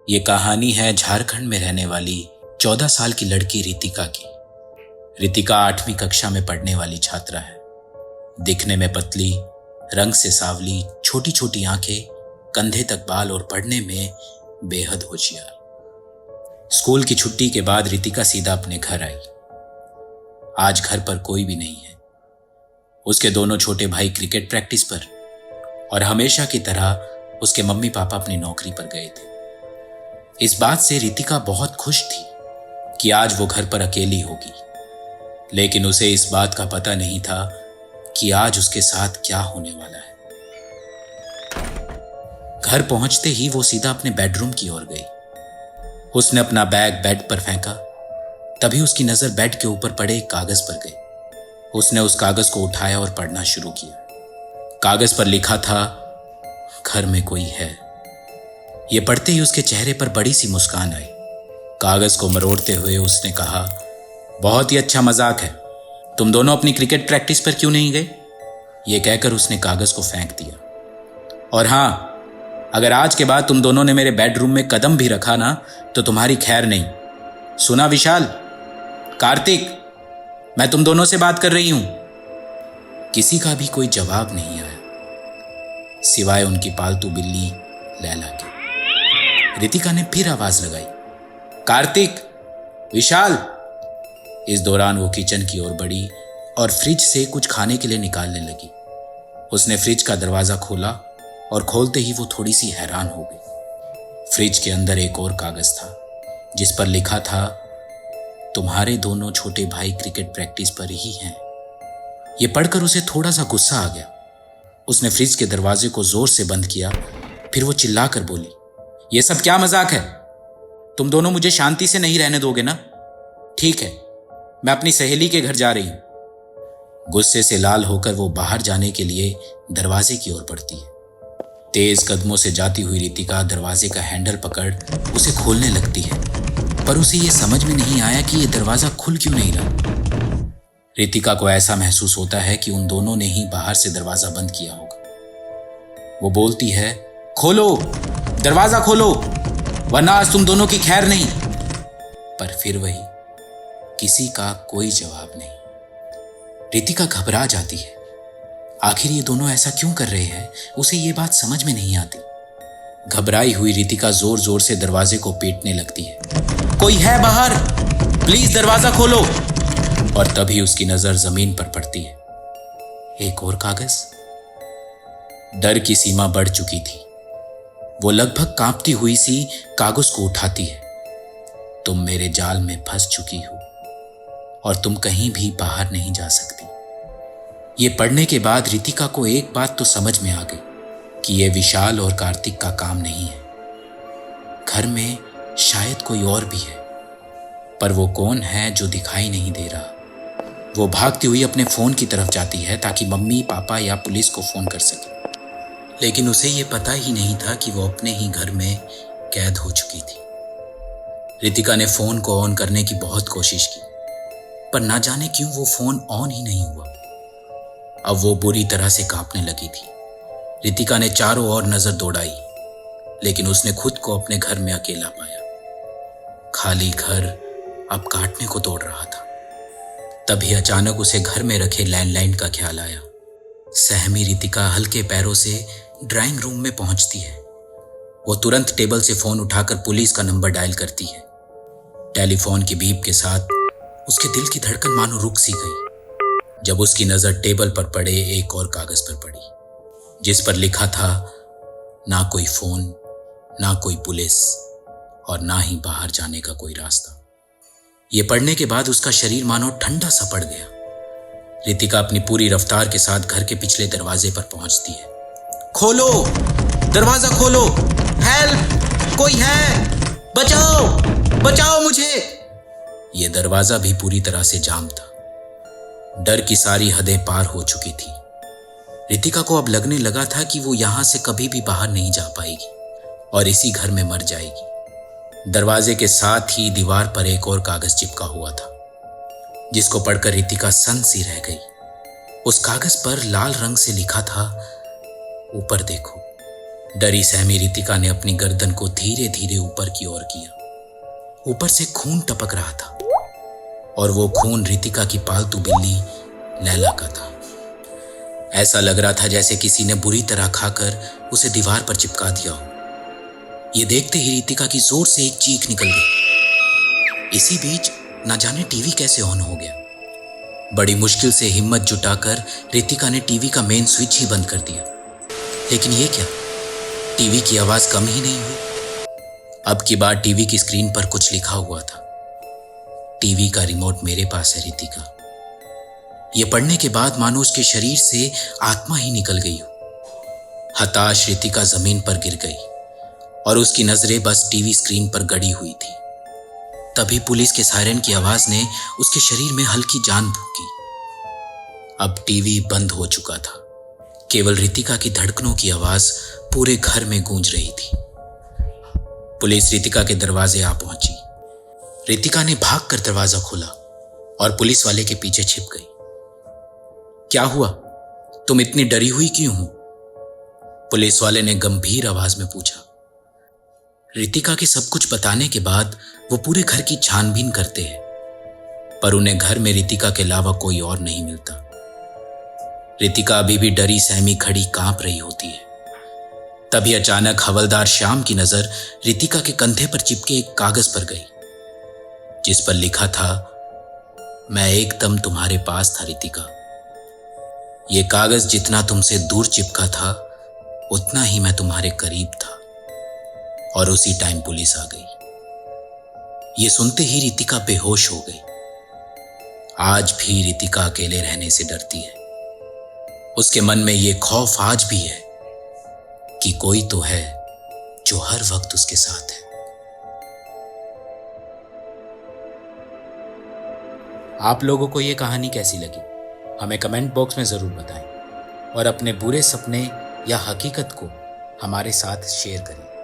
ये कहानी है झारखंड में रहने वाली 14 साल की लड़की रितिका की। रितिका 8वीं कक्षा में पढ़ने वाली छात्रा है। दिखने में पतली, रंग से सावली, छोटी छोटी आंखें, कंधे तक बाल और पढ़ने में बेहद होशियार। स्कूल की छुट्टी के बाद रितिका सीधा अपने घर आई। आज घर पर कोई भी नहीं है। उसके दोनों छोटे भाई क्रिकेट प्रैक्टिस पर और हमेशा की तरह उसके मम्मी पापा अपनी नौकरी पर गए थे। इस बात से रितिका बहुत खुश थी कि आज वो घर पर अकेली होगी, लेकिन उसे इस बात का पता नहीं था कि आज उसके साथ क्या होने वाला है। घर पहुंचते ही वो सीधा अपने बेडरूम की ओर गई। उसने अपना बैग बेड पर फेंका, तभी उसकी नजर बेड के ऊपर पड़े एक कागज पर गई। उसने उस कागज को उठाया और पढ़ना शुरू किया। कागज पर लिखा था, घर में कोई है। यह पढ़ते ही उसके चेहरे पर बड़ी सी मुस्कान आई। कागज को मरोड़ते हुए उसने कहा, बहुत ही अच्छा मजाक है, तुम दोनों अपनी क्रिकेट प्रैक्टिस पर क्यों नहीं गए? यह कहकर उसने कागज को फेंक दिया। और हां, अगर आज के बाद तुम दोनों ने मेरे बेडरूम में कदम भी रखा ना, तो तुम्हारी खैर नहीं। सुना विशाल, कार्तिक, मैं तुम दोनों से बात कर रही हूं। किसी का भी कोई जवाब नहीं आया, सिवाय उनकी पालतू बिल्ली लैला के। रितिका ने फिर आवाज लगाई, कार्तिक, विशाल। इस दौरान वो किचन की ओर बढ़ी और फ्रिज से कुछ खाने के लिए निकालने लगी। उसने फ्रिज का दरवाजा खोला और खोलते ही वो थोड़ी सी हैरान हो गई। फ्रिज के अंदर एक और कागज था जिस पर लिखा था, तुम्हारे दोनों छोटे भाई क्रिकेट प्रैक्टिस पर ही हैं। यह पढ़कर उसे थोड़ा सा गुस्सा आ गया। उसने फ्रिज के दरवाजे को जोर से बंद किया। फिर वो चिल्लाकर बोली, यह सब क्या मजाक है? तुम दोनों मुझे शांति से नहीं रहने दोगे ना? ठीक है, मैं अपनी सहेली के घर जा रही हूं। गुस्से से लाल होकर वो बाहर जाने के लिए दरवाजे की ओर बढ़ती है। तेज कदमों से जाती हुई रितिका दरवाजे का हैंडल पकड़ उसे खोलने लगती है, पर उसे यह समझ में नहीं आया कि यह दरवाजा खुल क्यों नहीं रहा। रितिका को ऐसा महसूस होता है कि उन दोनों ने ही बाहर से दरवाजा बंद किया होगा। वो बोलती है, खोलो, दरवाजा खोलो, वरना आज तुम दोनों की खैर नहीं। पर फिर वही, किसी का कोई जवाब नहीं। रितिका घबरा जाती है। आखिर ये दोनों ऐसा क्यों कर रहे हैं? उसे ये बात समझ में नहीं आती। घबराई हुई रितिका जोर जोर से दरवाजे को पीटने लगती है, कोई है बाहर, प्लीज दरवाजा खोलो। और तभी उसकी नजर जमीन पर पड़ती है। एक और कागज। डर की सीमा बढ़ चुकी थी। वो लगभग कांपती हुई सी कागज को उठाती है। तुम मेरे जाल में फंस चुकी हो और तुम कहीं भी बाहर नहीं जा सकती। ये पढ़ने के बाद रितिका को एक बात तो समझ में आ गई कि यह विशाल और कार्तिक का काम नहीं है। घर में शायद कोई और भी है, पर वो कौन है जो दिखाई नहीं दे रहा। वो भागती हुई अपने फोन की तरफ जाती है ताकि मम्मी पापा या पुलिस को फोन कर सके, लेकिन उसे ये पता ही नहीं था कि वो अपने ही घर में कैद हो चुकी थी। रितिका ने फोन को ऑन करने की बहुत कोशिश की, पर ना जाने क्यों वो फोन ऑन ही नहीं हुआ। अब वो बुरी तरह से कांपने लगी थी। रितिका ने चारों ओर नजर दौड़ाई, लेकिन उसने खुद को अपने घर में अकेला पाया। खाली घर अब काटने को दौड़ रहा था। तभी अचानक उसे घर में रखे लैंडलाइन का ख्याल आया। सहमी रितिका हल्के पैरों से ड्राइंग रूम में पहुंचती है। वो तुरंत टेबल से फोन उठाकर पुलिस का नंबर डायल करती है। टेलीफोन की बीप के साथ उसके दिल की धड़कन मानो रुक सी गई, जब उसकी नजर टेबल पर पड़े एक और कागज पर पड़ी, जिस पर लिखा था, ना कोई फोन, ना कोई पुलिस और ना ही बाहर जाने का कोई रास्ता। यह पढ़ने के बाद उसका शरीर मानो ठंडा सा पड़ गया। रितिका अपनी पूरी रफ्तार के साथ घर के पिछले दरवाजे पर पहुंचती है। खोलो, दरवाजा खोलो, हेल्प, कोई है, बचाओ, बचाओ मुझे। यह दरवाजा भी पूरी तरह से जाम था। डर की सारी हदें पार हो चुकी थी। रितिका को अब लगने लगा था कि वो यहां से कभी भी बाहर नहीं जा पाएगी और इसी घर में मर जाएगी। दरवाजे के साथ ही दीवार पर एक और कागज चिपका हुआ था, जिसको पढ़कर रितिका सन्न सी रह गई। उस कागज पर लाल रंग से लिखा था, ऊपर देखो, डरी सहमी रितिका ने अपनी गर्दन को धीरे धीरे ऊपर की ओर किया। ऊपर से खून टपक रहा था और वो खून रितिका की पालतू बिल्ली लैला का था। ऐसा लग रहा था जैसे किसी ने बुरी तरह खाकर उसे दीवार पर चिपका दिया हो। ये देखते ही रितिका की जोर से एक चीख निकल गई। इसी बीच ना जाने टीवी कैसे ऑन हो गया। बड़ी मुश्किल से हिम्मत जुटाकर रितिका ने टीवी का मेन स्विच ही बंद कर दिया। लेकिन ये क्या, टीवी की आवाज कम ही नहीं हुई। अब की बार टीवी की स्क्रीन पर कुछ लिखा हुआ था, टीवी का रिमोट मेरे पास है रितिका। ये पढ़ने के बाद मानो उसके शरीर से आत्मा ही निकल गई हो। हताश रितिका जमीन पर गिर गई और उसकी नजरें बस टीवी स्क्रीन पर गड़ी हुई थी। तभी पुलिस के सायरन की आवाज ने उसके शरीर में हल्की जान फूंकी। अब टीवी बंद हो चुका था। केवल रितिका की धड़कनों की आवाज पूरे घर में गूंज रही थी। पुलिस रितिका के दरवाजे आ पहुंची। रितिका ने भागकर दरवाजा खोला और पुलिस वाले के पीछे छिप गई। क्या हुआ, तुम इतनी डरी हुई क्यों हो? पुलिस वाले ने गंभीर आवाज में पूछा। रितिका के सब कुछ बताने के बाद वो पूरे घर की छानबीन करते हैं, पर उन्हें घर में रितिका के अलावा कोई और नहीं मिलता। रितिका अभी भी डरी सहमी खड़ी कांप रही होती है। तभी अचानक हवलदार श्याम की नजर रितिका के कंधे पर चिपके एक कागज पर गई, जिस पर लिखा था, मैं एकदम तुम्हारे पास था रितिका। ये कागज जितना तुमसे दूर चिपका था उतना ही मैं तुम्हारे करीब था। और उसी टाइम पुलिस आ गई। ये सुनते ही रितिका बेहोश हो गई। आज भी रितिका अकेले रहने से डरती है। उसके मन में ये खौफ आज भी है कि कोई तो है जो हर वक्त उसके साथ है। आप लोगों को ये कहानी कैसी लगी हमें कमेंट बॉक्स में जरूर बताएं और अपने बुरे सपने या हकीकत को हमारे साथ शेयर करें।